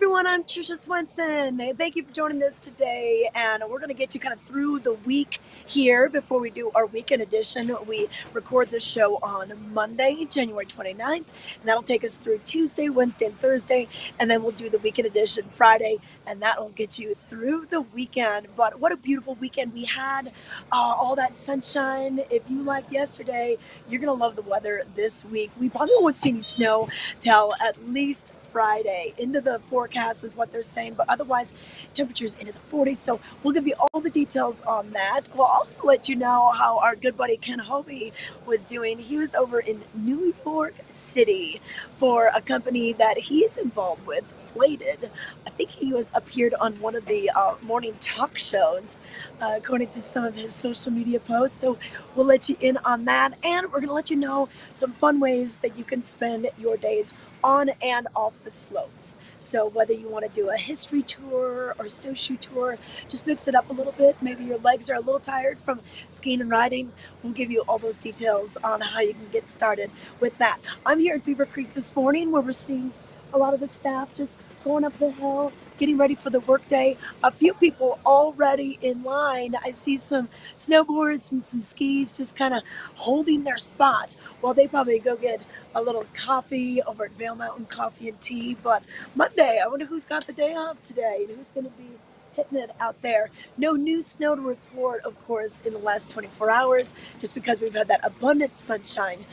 everyone, I'm Trisha Swenson. Hey, thank you for joining us today. And we're going to get you kind of through the week here before we do our weekend edition. We record this show on Monday, January 29th, and that'll take us through Tuesday, Wednesday, and Thursday. And then we'll do the weekend edition Friday, and that will get you through the weekend. But what a beautiful weekend we had. All that sunshine. If you liked yesterday, you're going to love the weather this week. We probably won't see any snow till at least Friday. Into the forecast is what they're saying, but otherwise temperatures into the 40s. So we'll give you all the details on that. We'll also let you know how our good buddy Ken Hovey was doing. He was over in New York City for a company that he's involved with, Flated. I think he was appeared on one of the morning talk shows, according to some of his social media posts. So we'll let you in on that, and we're going to let you know some fun ways that you can spend your days on and off the slopes. So whether you want to do a history tour or snowshoe tour, just mix it up a little bit. Maybe your legs are a little tired from skiing and riding. We'll give you all those details on how you can get started with that. I'm here at Beaver Creek this morning where we're seeing a lot of the staff just going up the hill, getting ready for the workday. A few people already in line. I see some snowboards and some skis just kind of holding their spot while they probably go get a little coffee over at Vail Mountain Coffee and Tea. But Monday, I wonder who's got the day off today and who's going to be hitting it out there. No new snow to report, of course, in the last 24 hours, just because we've had that abundant sunshine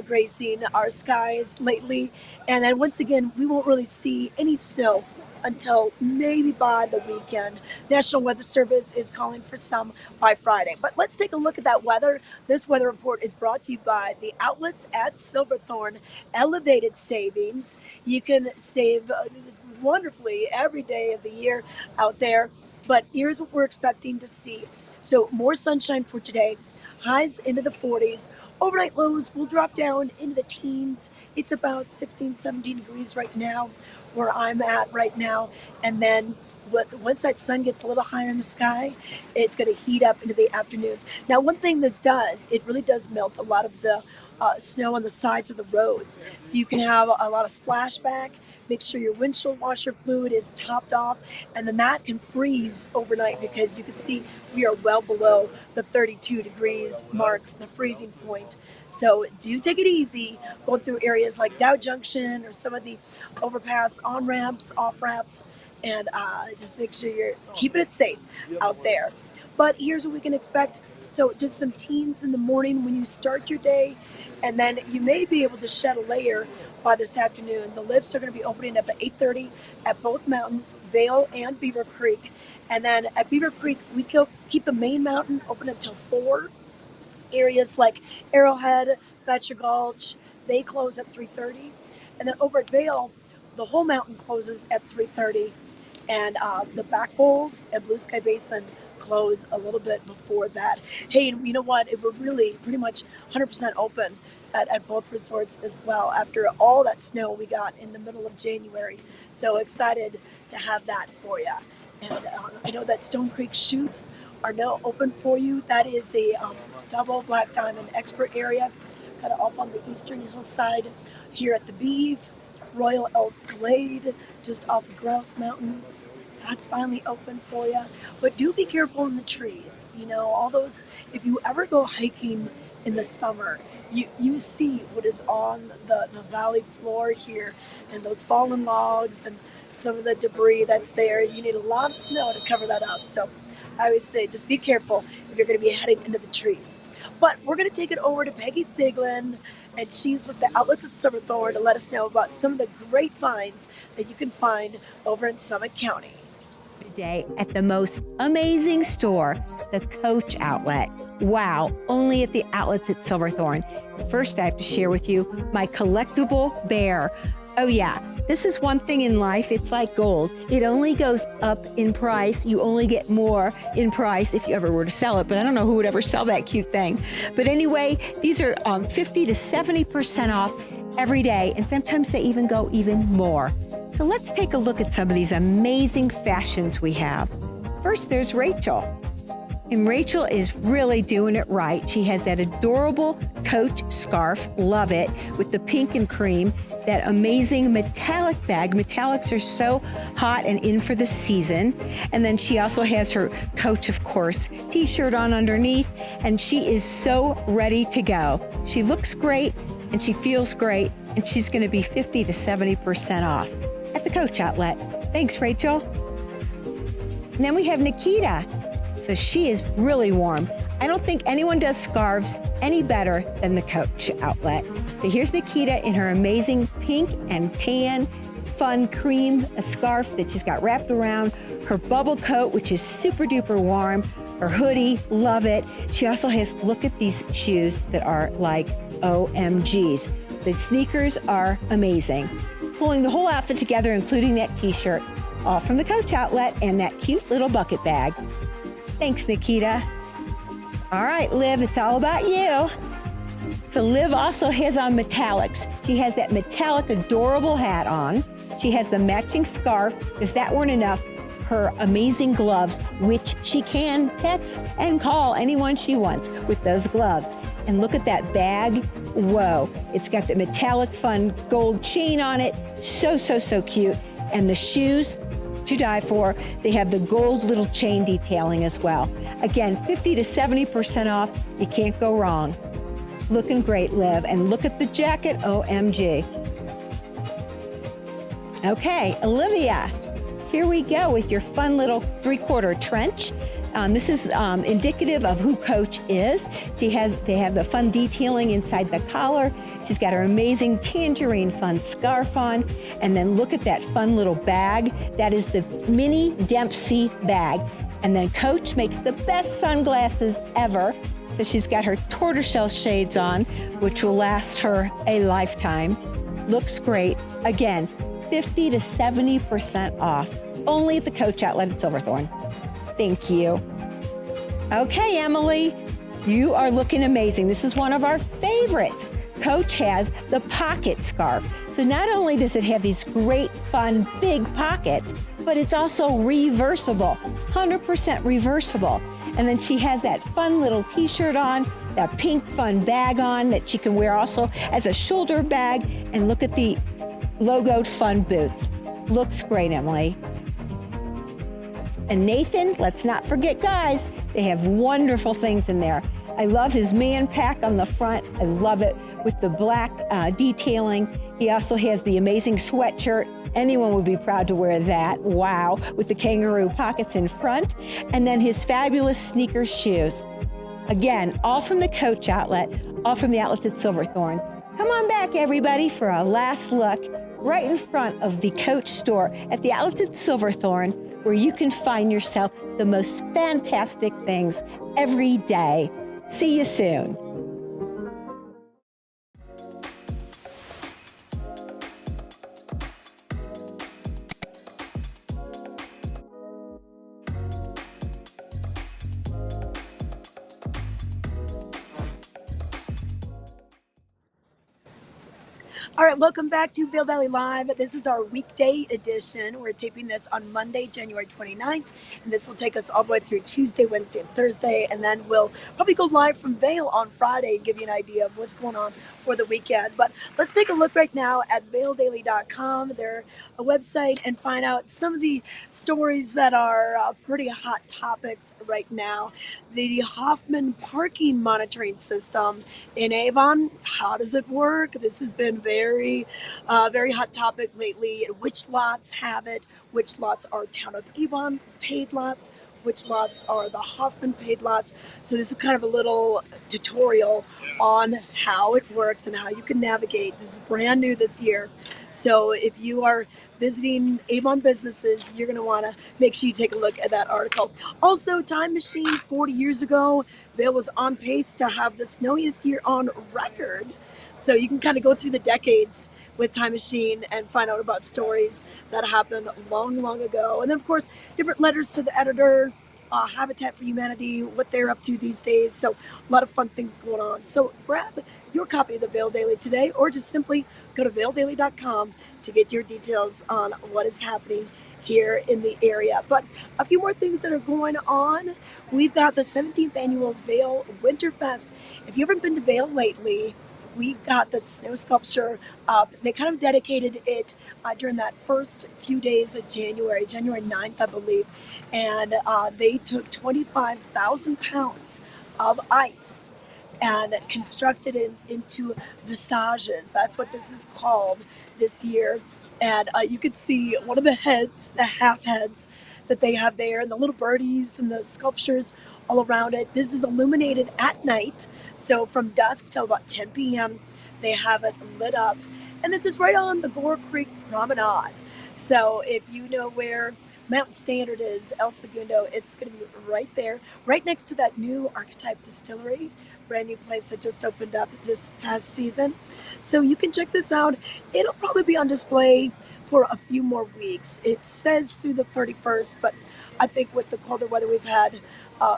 gracing our skies lately. And then once again, we won't really see any snow until maybe by the weekend. National Weather Service is calling for some by Friday. But let's take a look at that weather. This weather report is brought to you by the outlets at Silverthorne. Elevated savings. You can save wonderfully every day of the year out there. But here's what we're expecting to see. So more sunshine for today. Highs into the 40s. Overnight lows will drop down into the teens. It's about 16, 17 degrees right now where I'm at right now. And then once that sun gets a little higher in the sky, it's going to heat up into the afternoons. Now, one thing this does, it really does melt a lot of the snow on the sides of the roads. So you can have a lot of splashback. Make sure your windshield washer fluid is topped off, and then that can freeze overnight because you can see we are well below the 32 degrees mark, the freezing point. So do take it easy going through areas like Dow Junction or some of the overpass on-ramps, off-ramps, and just make sure you're keeping it safe out there. But here's what we can expect. So just some teens in the morning when you start your day, and then you may be able to shed a layer by this afternoon. The lifts are going to be opening up at 8:30 at both mountains, Vail and Beaver Creek. And then at Beaver Creek, we keep the main mountain open until 4. Areas like Arrowhead, Betcher Gulch, they close at 3:30. And then over at Vail, the whole mountain closes at 3:30. And the back bowls at Blue Sky Basin close a little bit before that. Hey, and you know what? It was really pretty much 100% open at both resorts as well after all that snow we got in the middle of January. So excited to have that for you. And I know that Stone Creek Chutes are now open for you. That is a double black diamond expert area, kind of up on the eastern hillside here at the Beeve. Royal Elk Glade, just off of Grouse Mountain. That's finally open for you. But do be careful in the trees. You know, all those, if you ever go hiking in the summer, you see what is on the valley floor here, and those fallen logs and some of the debris that's there. You need a lot of snow to cover that up. So I always say just be careful if you're going to be heading into the trees. But we're going to take it over to Peggy Siglin, and she's with the outlets at Silverthorne to let us know about some of the great finds that you can find over in Summit County. Today at the most amazing store, the Coach Outlet. Wow, only at the outlets at Silverthorne. First, I have to share with you my collectible bear. Oh yeah, this is one thing in life, it's like gold. It only goes up in price. You only get more in price if you ever were to sell it, but I don't know who would ever sell that cute thing. But anyway, these are 50 to 70% off every day, and sometimes they even go even more. So let's take a look at some of these amazing fashions we have. First, there's Rachel. And Rachel is really doing it right. She has that adorable Coach scarf, love it, with the pink and cream, that amazing metallic bag. Metallics are so hot and in for the season. And then she also has her Coach, of course, t-shirt on underneath, and she is so ready to go. She looks great and she feels great, and she's gonna be 50 to 70% off at the Coach outlet. Thanks, Rachel. And then we have Nikita. So she is really warm. I don't think anyone does scarves any better than the Coach outlet. So here's Nikita in her amazing pink and tan fun cream scarf that she's got wrapped around, her bubble coat, which is super duper warm, her hoodie, love it. She also has, look at these shoes that are like OMGs. The sneakers are amazing. Pulling the whole outfit together, including that t-shirt, all from the Coach outlet and that cute little bucket bag. Thanks, Nikita. All right, Liv, it's all about you. So Liv also has on metallics. She has that metallic, adorable hat on. She has the matching scarf. If that weren't enough, her amazing gloves, which she can text and call anyone she wants with those gloves. And look at that bag. Whoa, it's got the metallic fun gold chain on it. So, so, so cute. And the shoes, to die for. They have the gold little chain detailing as well. Again, 50 to 70% off. You can't go wrong. Looking great, Liv. And look at the jacket, OMG. Okay, Olivia, here we go with your fun little 3/4 trench. This is indicative of who Coach is. They have the fun detailing inside the collar. She's got her amazing tangerine fun scarf on. And then look at that fun little bag. That is the mini Dempsey bag. And then Coach makes the best sunglasses ever. So she's got her tortoiseshell shades on, which will last her a lifetime. Looks great. Again, 50 to 70% off. Only at the Coach outlet at Silverthorne. Thank you. Okay, Emily, you are looking amazing. This is one of our favorites. Coach has the pocket scarf. So not only does it have these great, fun, big pockets, but it's also reversible, 100% reversible. And then she has that fun little t-shirt on, that pink fun bag on that she can wear also as a shoulder bag. And look at the logoed fun boots. Looks great, Emily. And Nathan, let's not forget, guys, they have wonderful things in there. I love his man pack on the front. I love it with the black detailing. He also has the amazing sweatshirt. Anyone would be proud to wear that. Wow, with the kangaroo pockets in front. And then his fabulous sneaker shoes. Again, all from the Coach outlet, all from the outlets at Silverthorne. Come on back, everybody, for a last look right in front of the Coach store at the outlets at Silverthorne, where you can find yourself the most fantastic things every day. See you soon. All right, welcome back to Vail Valley Live. This is our weekday edition. We're taping this on Monday, January 29th, and this will take us all the way through Tuesday, Wednesday, and Thursday, and then we'll probably go live from Vail on Friday and give you an idea of what's going on for the weekend. But let's take a look right now at vaildaily.com, their website, and find out some of the stories that are pretty hot topics right now. The Hoffman parking monitoring system in Avon, how does it work? This has been very hot topic lately. Which lots have it? Which lots are Town of Avon paid lots? Which lots are the Hoffman paid lots? So this is kind of a little tutorial on how it works and how you can navigate. This is brand new this year. So if you are visiting Avon businesses, you're going to want to make sure you take a look at that article. Also, Time Machine, 40 years ago, Vail was on pace to have the snowiest year on record. So you can kind of go through the decades with Time Machine and find out about stories that happened long, long ago. And then, of course, different letters to the editor, Habitat for Humanity, what they're up to these days. So a lot of fun things going on. So grab your copy of the Vail Daily today, or just simply go to vaildaily.com to get your details on what is happening here in the area. But a few more things that are going on. We've got the 17th annual Vail Winterfest. If you haven't been to Vail lately, we've got the snow sculpture up. They kind of dedicated it during that first few days of January 9th, I believe. And they took 25,000 pounds of ice and constructed it into visages. That's what this is called this year. And you can see one of the heads, the half heads that they have there, and the little birdies and the sculptures all around it. This is illuminated at night, so from dusk till about 10 p.m. they have it lit up. And this is right on the Gore Creek Promenade. So if you know where Mountain Standard is, El Segundo, it's going to be right there, right next to that new Archetype Distillery, brand new place that just opened up this past season. So you can check this out. It'll probably be on display for a few more weeks. It says through the 31st, but I think with the colder weather we've had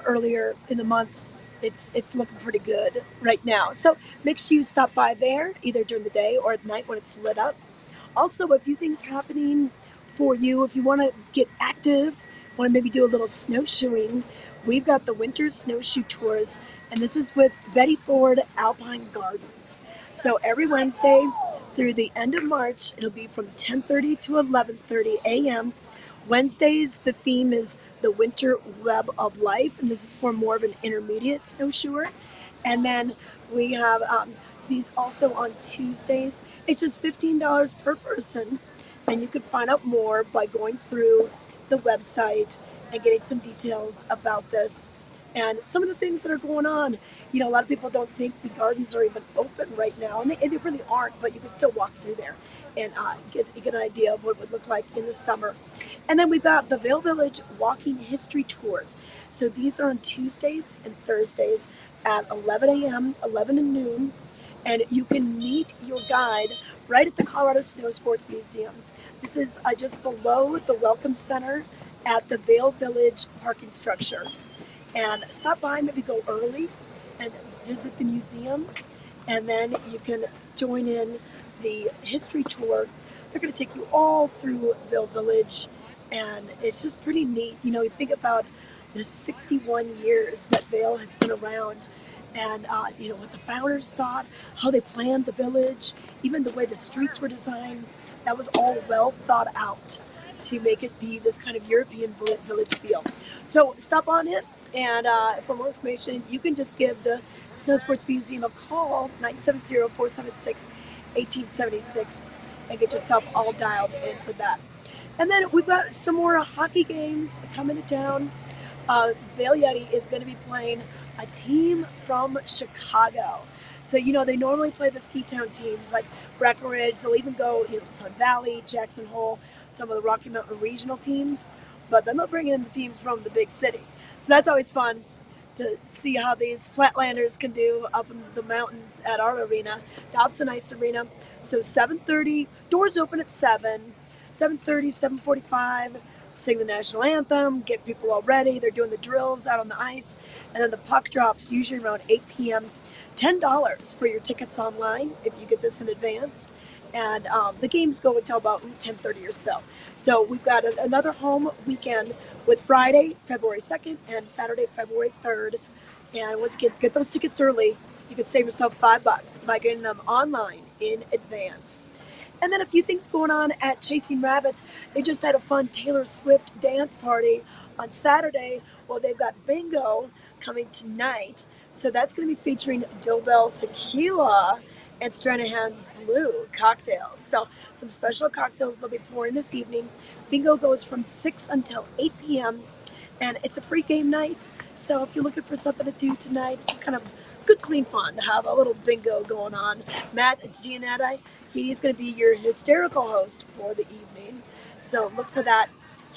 earlier in the month, it's looking pretty good right now. So make sure you stop by there either during the day or at night when it's lit up. Also, a few things happening for you if you want to get active, want to maybe do a little snowshoeing. We've got the winter snowshoe tours, and this is with Betty Ford Alpine Gardens. So every Wednesday through the end of March, it'll be from 10:30 to 11:30 a.m. Wednesdays, the theme is the Winter Web of Life, and this is for more of an intermediate snowshoer. And then we have these also on Tuesdays. It's just $15 per person, and you can find out more by going through the website and getting some details about this and some of the things that are going on. You know, a lot of people don't think the gardens are even open right now, and they really aren't, but you can still walk through there and get an idea of what it would look like in the summer. And then we've got the Vail Village Walking History Tours. So these are on Tuesdays and Thursdays at 11 a.m., 11 to noon, and you can meet your guide right at the Colorado Snow Sports Museum. This is just below the Welcome Center at the Vail Village parking structure. And stop by, maybe go early and visit the museum, and then you can join in the history tour. They're going to take you all through Vail Village, and it's just pretty neat. You know, you think about the 61 years that Vail has been around, and you know what the founders thought, how they planned the village, even the way the streets were designed. That was all well thought out to make it be this kind of European village feel. So stop on in, and for more information, you can just give the Snow Sports Museum a call, 970-476-1876, and get yourself all dialed in for that. And then we've got some more hockey games coming to town. Vail Yeti is going to be playing a team from Chicago. So, you know, they normally play the ski town teams like Breckenridge. They'll even go, you know, Sun Valley, Jackson Hole, some of the Rocky Mountain regional teams. But then they'll bring in the teams from the big city. So that's always fun to see how these Flatlanders can do up in the mountains at our arena, Dobson Ice Arena. So 7:30, doors open at 7, 7:30, 7:45, sing the national anthem, get people all ready. They're doing the drills out on the ice. And then the puck drops usually around 8 p.m. $10 for your tickets online if you get this in advance. And the games go until about 10:30 or so. So we've got another home weekend with Friday, February 2nd, and Saturday, February 3rd. And once you get those tickets early, you can save yourself $5 by getting them online in advance. And then a few things going on at Chasing Rabbits. They just had a fun Taylor Swift dance party on Saturday. Well, they've got bingo coming tonight. So that's going to be featuring Dobell Tequila and Stranahan's Blue cocktails. So some special cocktails they'll be pouring this evening. Bingo goes from 6 until 8 p.m. And it's a free game night. So if you're looking for something to do tonight, it's kind of good, clean fun to have a little bingo going on. Matt Giannetti, he's going to be your hysterical host for the evening. So look for that.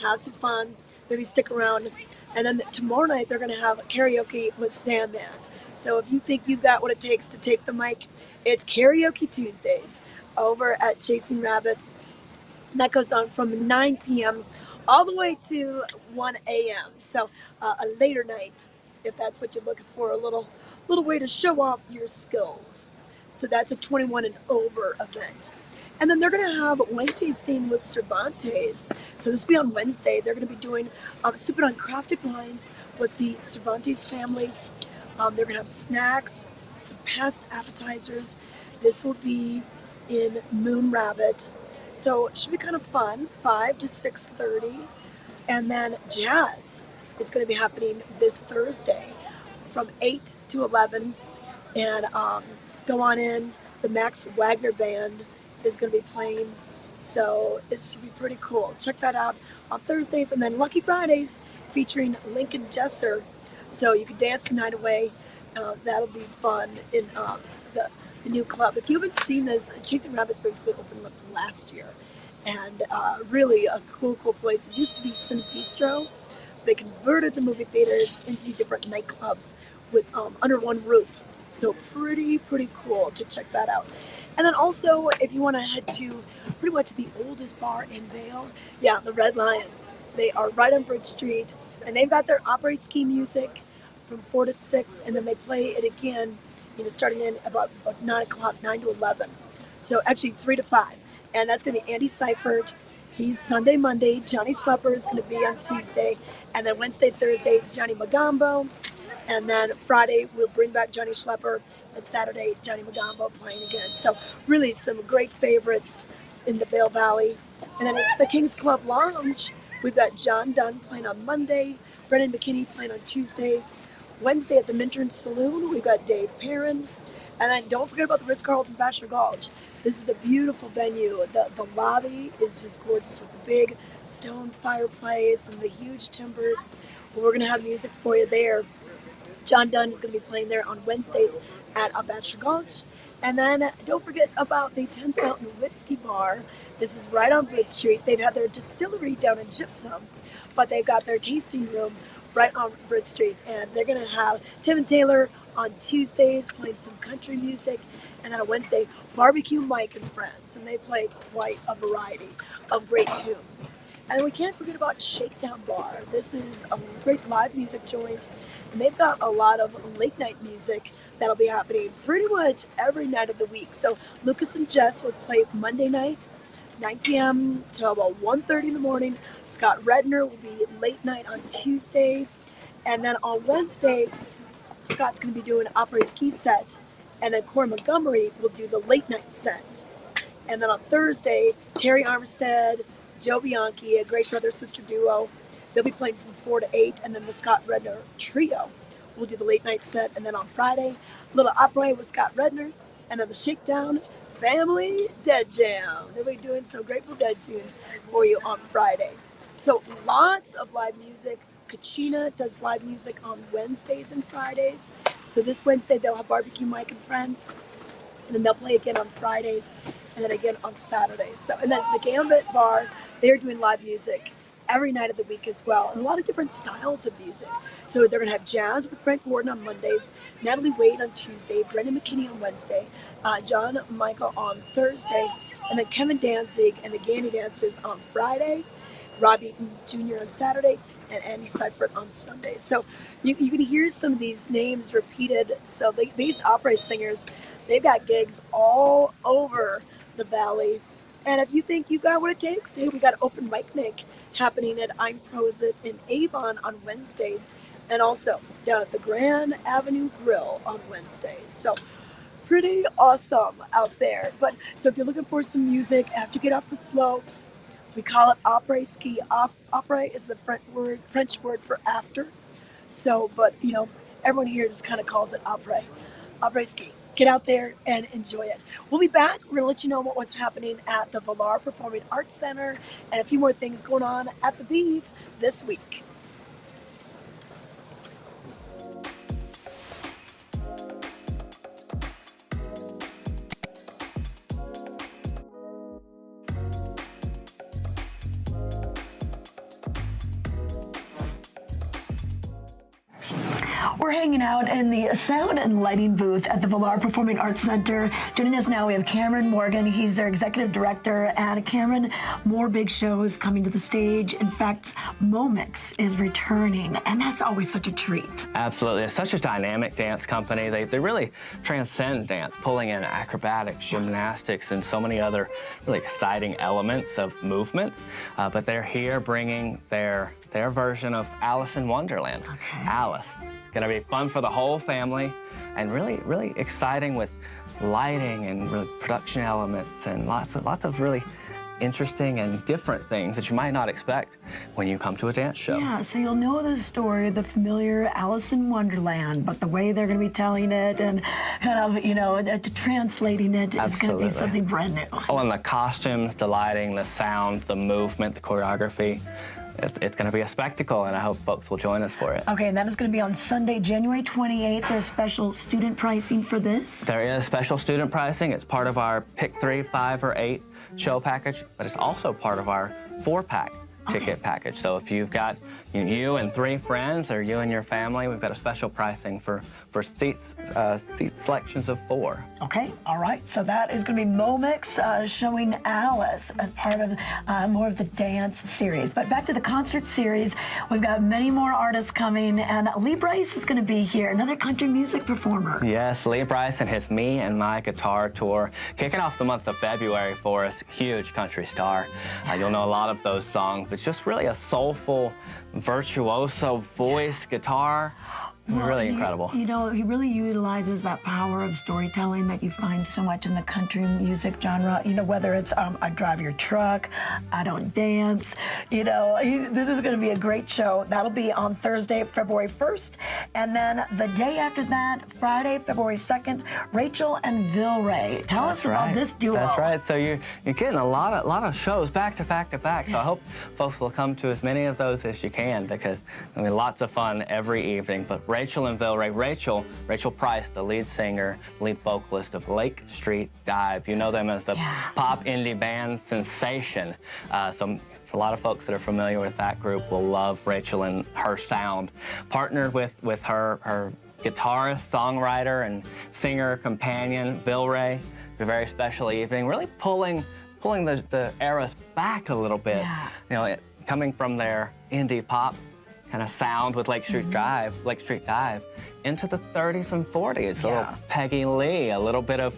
Have some fun. Maybe stick around. And then tomorrow night, they're going to have karaoke with Sandman. So if you think you've got what it takes to take the mic, it's Karaoke Tuesdays over at Chasing Rabbits. And that goes on from 9 p.m. all the way to 1 a.m. So a later night, if that's what you're looking for, a little way to show off your skills. So that's a 21 and over event. And then they're going to have wine tasting with Cervantes. So this will be on Wednesday. They're going to be doing sipping on crafted wines with the Cervantes family. They're going to have snacks, some past appetizers. This will be in Moon Rabbit. So it should be kind of fun, 5 to 6:30. And then jazz is going to be happening this Thursday from 8 to 11. And go on in. The Max Wagner Band is going to be playing. So it should be pretty cool. Check that out on Thursdays. And then Lucky Fridays featuring Lincoln Jesser. So you can dance the night away. That'll be fun in the new club. If you haven't seen this, Chasing Rabbits basically opened up last year. And really a cool place. It used to be Cine Bistro. So they converted the movie theaters into different nightclubs with under one roof. So pretty cool to check that out. And then also, if you want to head to pretty much the oldest bar in Vail, yeah, the Red Lion. They are right on Bridge Street, and they've got their opera ski music from 4 to 6, and then they play it again, starting in about 9 o'clock, 9 to 11. So actually 3 to 5. And that's going to be Andy Seifert. He's Sunday, Monday. Johnny Schlepper is going to be on Tuesday. And then Wednesday, Thursday, Johnny Magambo. And then Friday, we'll bring back Johnny Schlepper. And Saturday, Johnny Magambo playing again. So really some great favorites in the Vail Valley. And then at the King's Club Lounge, we've got John Dunn playing on Monday. Brendan McKinney playing on Tuesday. Wednesday at the Minturn Saloon, we've got Dave Perrin. And then don't forget about the Ritz-Carlton Bachelor Gulch. This is a beautiful venue. The lobby is just gorgeous with the big stone fireplace and the huge timbers. We're going to have music for you there. John Dunn is going to be playing there on Wednesdays at Bachelor Gulch. And then don't forget about the 10th Mountain Whiskey Bar. This is right on Bridge Street. They've had their distillery down in Gypsum, but they've got their tasting room right on Bridge Street. And they're going to have Tim and Taylor on Tuesdays playing some country music. And then on Wednesday, Barbecue Mike and Friends. And they play quite a variety of great tunes. And we can't forget about Shakedown Bar. This is a great live music joint. And they've got a lot of late night music that'll be happening pretty much every night of the week. So Lucas and Jess will play Monday night, 9 p.m. till about 1:30 in the morning. Scott Redner will be late night on Tuesday. And then on Wednesday, Scott's going to be doing an opera ski set. And then Corey Montgomery will do the late night set. And then on Thursday, Terry Armstead, Joe Bianchi, a great brother-sister duo. They'll be playing from 4 to 8, and then the Scott Redner Trio will do the late night set. And then on Friday, little opera with Scott Redner, and then the Shakedown Family Dead Jam. They'll be doing some Grateful Dead tunes for you on Friday. So lots of live music. Kachina does live music on Wednesdays and Fridays. So this Wednesday they'll have Barbecue Mike and Friends, and then they'll play again on Friday, and then again on Saturday. So, and then the Gambit Bar, they're doing live music every night of the week as well, and a lot of different styles of music. So they're going to have jazz with Brent Gordon on Mondays, Natalie Wade on Tuesday, Brendan McKinney on Wednesday, John Michael on Thursday, and then Kevin Danzig and the Gandy Dancers on Friday, Rob Eaton Jr. on Saturday, and Andy Seifert on Sunday. So you can hear some of these names repeated. So these opera singers, they've got gigs all over the valley. And if you think you got what it takes, hey, we got open mic night happening at Ein Prosit in Avon on Wednesdays, and also down at the Grand Avenue Grill on Wednesdays. So pretty awesome out there. But so if you're looking for some music after you get off the slopes, we call it après ski. Après is the French word for after. So, but everyone here just kind of calls it après ski. Get out there and enjoy it. We'll be back. We're going to let you know what was happening at the Villar Performing Arts Center and a few more things going on at the Beeve this week. We're hanging out in the sound and lighting booth at the Vail Performing Arts Center. Joining us now, we have Cameron Morgan. He's their executive director. And Cameron, more big shows coming to the stage. In fact, Momix is returning, and that's always such a treat. Absolutely. It's such a dynamic dance company. They really transcend dance, pulling in acrobatics, gymnastics, and so many other really exciting elements of movement. But they're here bringing their version of Alice in Wonderland. Okay. Alice. Gonna be fun for the whole family, and really exciting with lighting and really production elements and lots of really interesting and different things that you might not expect when you come to a dance show. Yeah, so you'll know the story, the familiar Alice in Wonderland, but the way they're going to be telling it and kind of, you know, translating it is going to be something brand new. Oh, and the costumes, the lighting, the sound, the movement, the choreography. It's going to be a spectacle, and I hope folks will join us for it. Okay, and that is going to be on Sunday, January 28th. There's special student pricing for this? There is special student pricing. It's part of our pick 3, 5, or 8 show package, but it's also part of our 4-pack ticket package. So if you've got you and 3 friends, or you and your family, we've got a special pricing for seat selections of 4. Okay, all right. So that is going to be Momix showing Alice as part of more of the dance series. But back to the concert series, we've got many more artists coming, and Lee Brice is going to be here, another country music performer. Yes, Lee Brice and his Me and My Guitar tour, kicking off the month of February for us. Huge country star. You'll know a lot of those songs. It's just really a soulful, virtuoso voice, guitar. Well, really incredible. You know, he really utilizes that power of storytelling that you find so much in the country music genre. You know, whether it's I drive your truck, I don't dance. You know, this is going to be a great show. That'll be on Thursday, February 1st. And then the day after that, Friday, February 2nd, Rachel and Vail Valley. Tell us about this duo. That's right. So you're getting a lot of shows back to back to back. So I hope folks will come to as many of those as you can, because I mean, lots of fun every evening. But Rachel and Vail Valley. Rachel Price, the lead singer, lead vocalist of Lake Street Dive. You know them as the pop indie band sensation. So a lot of folks that are familiar with that group will love Rachel and her sound. Partnered with her guitarist, songwriter, and singer companion, Vail Valley. A very special evening, really pulling the eras back a little bit. You know, coming from their indie pop kind of sound with Lake Street Dive, into the 30s and 40s. A little Peggy Lee, a little bit of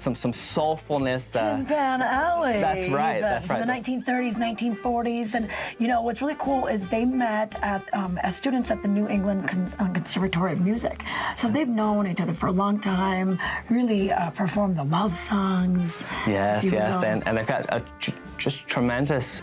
some soulfulness. Tin Pan Alley. That's right. That's right. The 1930s, 1940s, and you know what's really cool is they met at as students at the New England Conservatory of Music. So they've known each other for a long time. Really performed the love songs. Yes, and they've got a just tremendous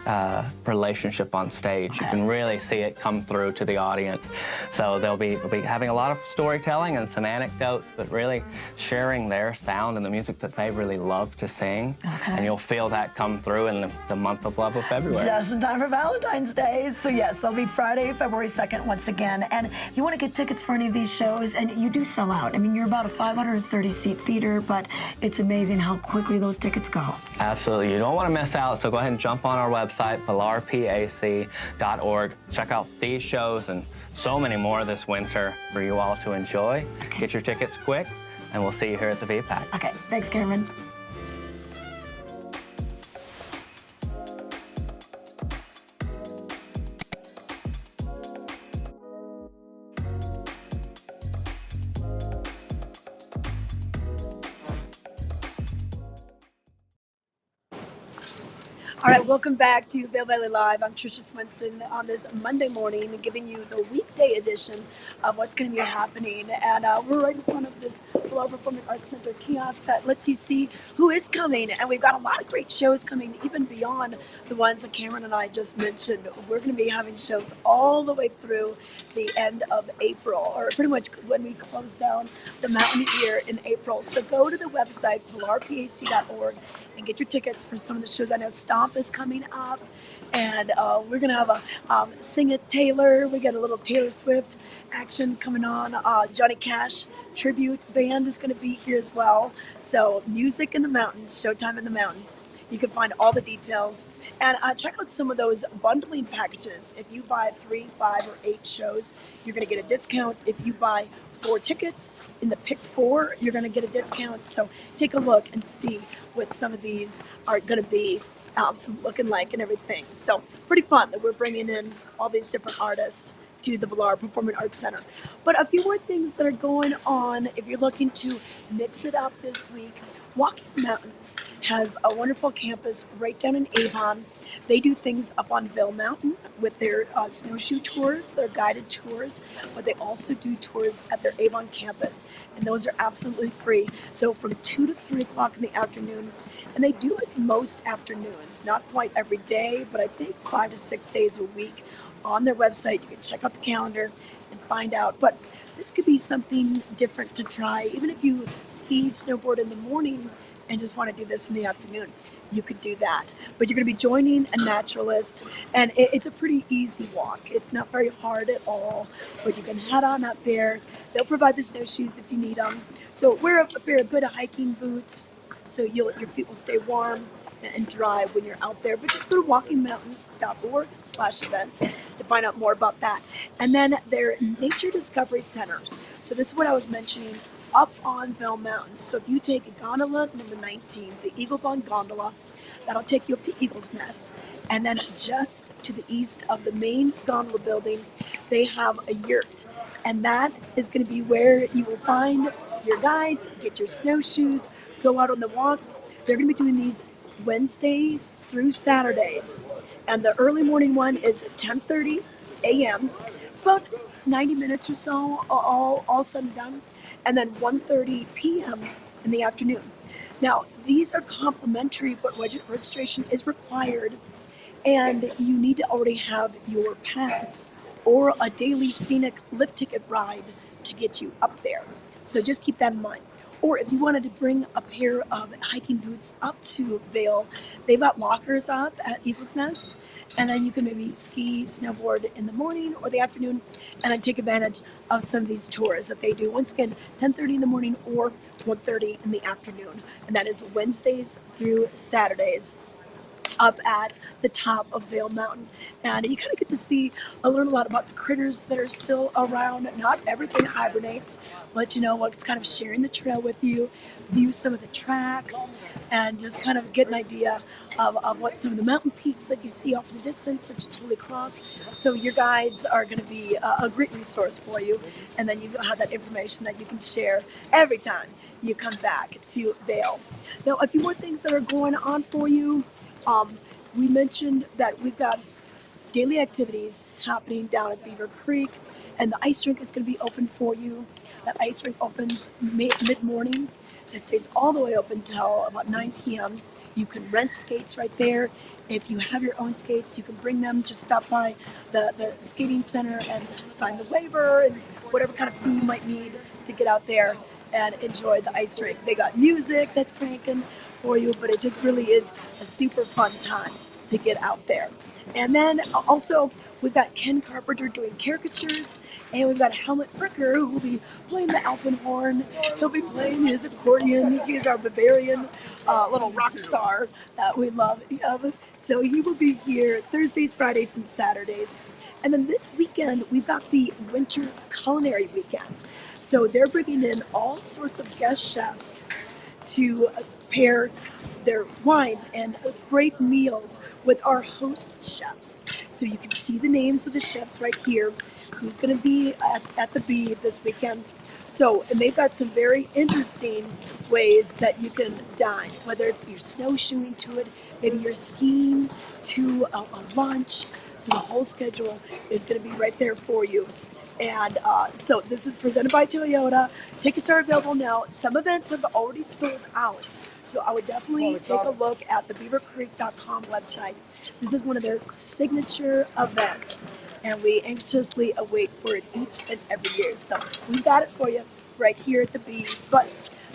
relationship on stage. You can really see it come through to the audience. So they'll be having a lot of storytelling and some anecdotes, but really sharing their sound and the music that they really love to sing. And you'll feel that come through in the month of love of February. Just in time for Valentine's Day. So yes, they'll be Friday, February 2nd once again. And you want to get tickets for any of these shows, and you do sell out. I mean, you're about a 530-seat theater, but it's amazing how quickly those tickets go. Absolutely. You don't want to miss out, so go ahead and jump on our website, valarpac.org. Check out these shows and so many more this winter for you all to enjoy. Get your tickets quick, and we'll see you here at the VPAC. Okay, thanks, Cameron. All right, welcome back to Vail Valley Live. I'm Tricia Swenson on this Monday morning, giving you the weekday edition of what's going to be happening. And we're right in front of this Vail Performing Arts Center kiosk that lets you see who is coming. And we've got a lot of great shows coming, even beyond the ones that Cameron and I just mentioned. We're going to be having shows all the way through the end of April, or pretty much when we close down the mountain here in April. So go to the website, valarpac.org, and get your tickets for some of the shows. I know Stomp is coming up, and we're going to have a Sing It Taylor. We got a little Taylor Swift action coming on. Johnny Cash tribute band is going to be here as well. So music in the mountains, showtime in the mountains. You can find all the details and check out some of those bundling packages. If you buy 3, 5, or 8 shows, you're going to get a discount. If you buy 4 tickets in the pick 4, you're going to get a discount. So take a look and see what some of these are going to be looking like and everything. So pretty fun that we're bringing in all these different artists to the Villar Performing Arts Center. But a few more things that are going on if you're looking to mix it up this week. Walking Mountains has a wonderful campus right down in Avon. They do things up on Vail Mountain with their snowshoe tours, their guided tours, but they also do tours at their Avon campus, and those are absolutely free. So from 2 to 3 o'clock in the afternoon, and they do it most afternoons, not quite every day, but I think 5 to 6 days a week. On their website, you can check out the calendar and find out. But this could be something different to try. Even if you ski, snowboard in the morning and just want to do this in the afternoon, you could do that. But you're going to be joining a naturalist, and it's a pretty easy walk. It's not very hard at all, but you can head on up there. They'll provide the snowshoes if you need them. So wear a pair of good hiking boots so your feet will stay warm and dry when you're out there. But just go to walkingmountains.org/events to find out more about that. And then their Nature Discovery Center. So this is what I was mentioning, up on Vail Mountain. So if you take gondola number 19, the Eagle Bond gondola, that'll take you up to Eagle's Nest. And then just to the east of the main gondola building, they have a yurt. And that is going to be where you will find your guides, get your snowshoes, go out on the walks. They're going to be doing these Wednesdays through Saturdays, and the early morning one is 10:30 a.m. It's about 90 minutes or so, all said and done, and then 1:30 p.m. in the afternoon. Now, these are complimentary, but registration is required, and you need to already have your pass or a daily scenic lift ticket ride to get you up there. So just keep that in mind. Or if you wanted to bring a pair of hiking boots up to Vail, they've got lockers up at Eagle's Nest, and then you can maybe ski, snowboard in the morning or the afternoon, and then take advantage of some of these tours that they do. Once again, 10:30 in the morning or 1:30 in the afternoon, and that is Wednesdays through Saturdays up at the top of Vail Mountain. And you kind of get to learn a lot about the critters that are still around. Not everything hibernates, but what's kind of sharing the trail with you, view some of the tracks, and just kind of get an idea of what some of the mountain peaks that you see off in the distance, such as Holy Cross. So your guides are going to be a great resource for you. And then you have that information that you can share every time you come back to Vail. Now, a few more things that are going on for you. We mentioned that we've got daily activities happening down at Beaver Creek, and the ice rink is going to be open for you. That ice rink opens mid-morning. It stays all the way open until about 9 p.m. You can rent skates right there. If you have your own skates, you can bring them. Just stop by the skating center and sign the waiver and whatever kind of fee you might need to get out there and enjoy the ice rink. They got music that's cranking for you, but it just really is a super fun time to get out there. And then also we've got Ken Carpenter doing caricatures, and we've got Helmut Fricker who will be playing the alpenhorn. He'll be playing his accordion. He is our Bavarian little rock star that we love. So he will be here Thursdays, Fridays, and Saturdays. And then this weekend we've got the Winter Culinary Weekend. So they're bringing in all sorts of guest chefs to pair their wines and great meals with our host chefs. So you can see the names of the chefs right here, who's going to be at the Bee this weekend. So, and they've got some very interesting ways that you can dine, whether it's you're snowshoeing to it, maybe you're skiing to a lunch. So the whole schedule is going to be right there for you. And so this is presented by Toyota. Tickets are available now. Some events have already sold out. So I would definitely take a look at the beavercreek.com website. This is one of their signature events, and we anxiously await for it each and every year. So we've got it for you right here at the Bee. But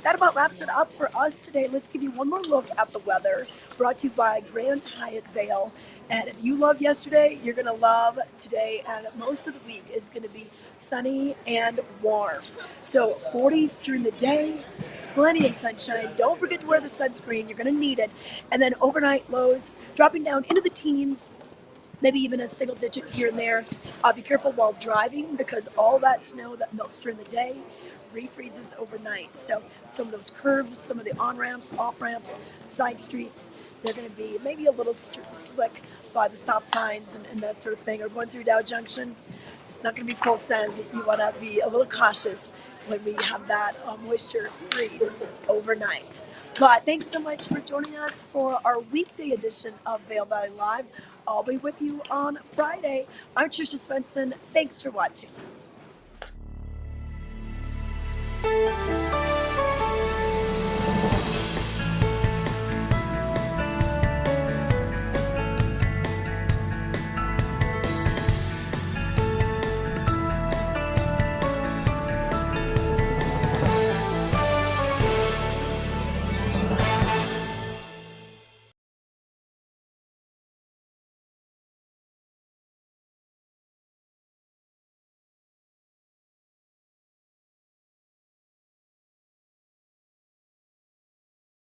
that about wraps it up for us today. Let's give you one more look at the weather, brought to you by Grand Hyatt Vail. And if you love yesterday, you're going to love today. And most of the week is going to be sunny and warm. So 40s during the day, plenty of sunshine. Don't forget to wear the sunscreen. You're going to need it. And then overnight lows dropping down into the teens, maybe even a single digit here and there. Be careful while driving because all that snow that melts during the day refreezes overnight. So some of those curves, some of the on-ramps, off-ramps, side streets, they're going to be maybe a little slick by the stop signs and that sort of thing. Or going through Dow Junction, it's not going to be full send. You want to be a little cautious when we have that moisture freeze overnight. But thanks so much for joining us for our weekday edition of Vail Valley Live. I'll be with you on Friday. I'm Tricia Svensson. Thanks for watching.